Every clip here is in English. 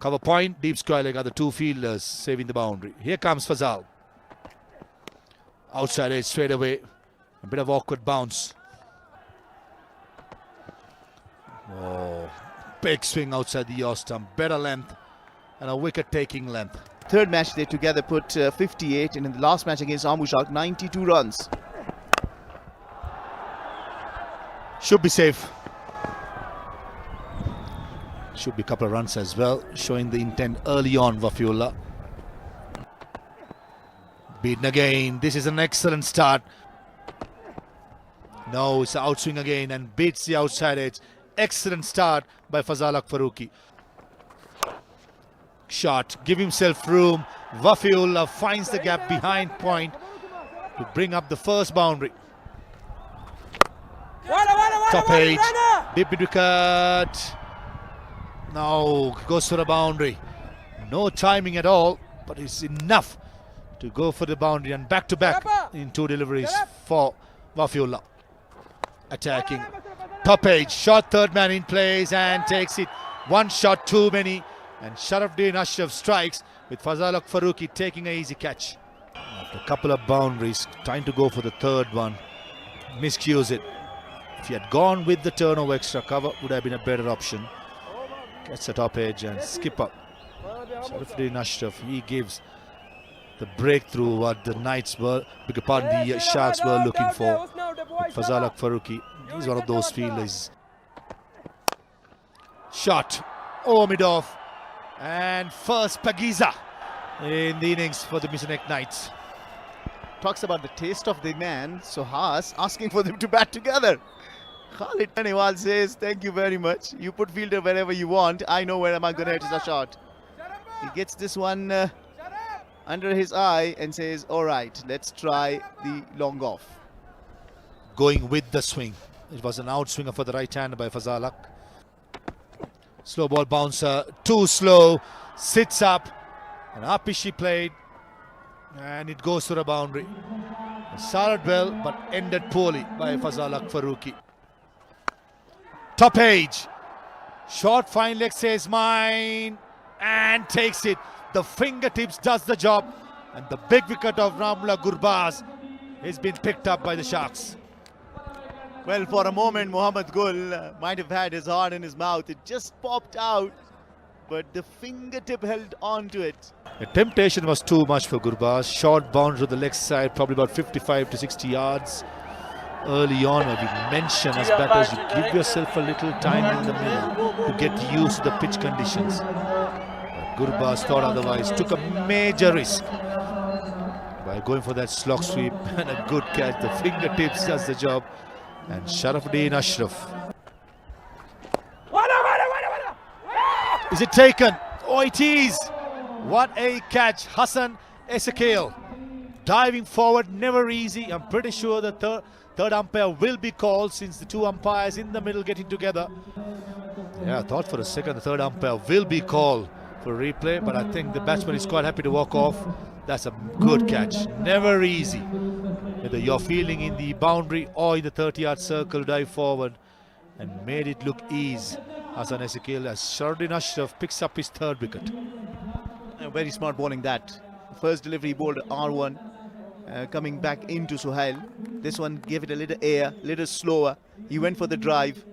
Cover point, deep square leg are the two fielders saving the boundary. Here comes Fazal. Outside edge straight away. A bit of awkward bounce. Oh, big swing outside the yaw stump. Better length and a wicket-taking length. Third match they together put 58, and in the last match against Amushak, 92 runs. Should be safe. Should be a couple of runs as well, showing the intent early on, Wafiullah. Beaten again. This is an excellent start. No, it's an outswing again and beats the outside edge. Excellent start by Fazal Haq Farooqi. Shot, give himself room. Wafiullah finds the gap behind point to bring up the first boundary. Top edge, deep wicket. No, goes for the boundary. No timing at all, but it's enough to go for the boundary, and back to back in two deliveries for Wafiullah. Attacking. Top edge, shot, third man in place and takes it. One shot too many, and Sharafuddin Ashraf strikes with Fazal Haq Farooqi taking an easy catch. After a couple of boundaries, trying to go for the third one. Miscues it. If he had gone with the turnover extra cover, would have been a better option. Gets the top edge and skip up. Sharafuddin Ashraf, he gives the breakthrough what the Knights were, the Sharks were looking for. With Fazal Haq Farooqi, he's one of those fielders. Shot, mid-off, and first Pagiza in the innings for the Misanek Knights. Talks about the taste of the man, Sohas, asking for them to bat together. Khalid Anewal says, thank you very much. You put fielder wherever you want. I know where am I going to hit a shot. He gets this one under his eye and says, all right, let's try the long off. Going with the swing. It was an outswinger for the right hander by Fazal Haq. Slow ball bouncer, too slow, sits up, and up is she played, and it goes to the boundary. It started well, but ended poorly by Fazal Haq Farooqi. Top edge, short fine leg says mine, and takes it. The fingertips does the job, and the big wicket of Rahmatullah Gurbaz has been picked up by the Sharks. Well, for a moment, Mohammad Gul might have had his heart in his mouth. It just popped out, but the fingertip held on to it. The temptation was too much for Gurbaz. Short bounce to the leg side, probably about 55 to 60 yards. Early on, we mentioned as batters, you give yourself a little time in the middle to get used to the pitch conditions. But Gurbaz thought otherwise, took a major risk by going for that slog sweep and a good catch. The fingertips does the job. And Sharafuddin Ashraf. Is it taken? Oh, it is. What a catch. Hassan Ezekiel diving forward, never easy. I'm pretty sure the third umpire will be called, since the two umpires in the middle getting together. Yeah, I thought for a second the third umpire will be called for a replay, but I think the batsman is quite happy to walk off. That's a good catch. Never easy. Whether you're fielding in the boundary or in the 30-yard circle, dive forward and made it look easy. Hassan Ezekiel, as Sharafuddin Ashraf picks up his third wicket. Very smart bowling that. First delivery bowled R1, coming back into Sohail. This one gave it a little air, little slower. He went for the drive,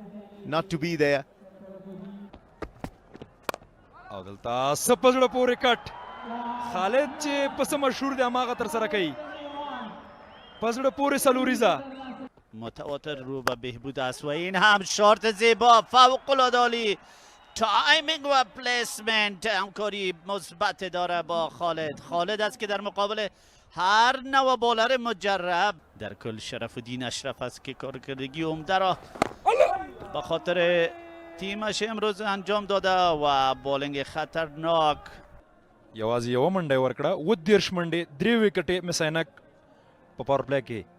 not to be there. Adalta sapazda pore cut. Khalid che pas mashhur de amaga tar sara kai. پزړه پورې سلوریزا متواتر رو به بهبود است و این هم شارت زیبا فوق العاده عالی، تایمینگ و پلیسمنت همکاری مثبت داره با خالد است که در مقابل هر نوع بالر مجرب در کل شرفالدین اشرف است که کارکردگی عمده را به خاطر تیمش امروز انجام داده و بالینگ خطرناک. یوازې یو منډه ورکړه و 13 منډې 3 وکټې مسینک په پاور پلی کې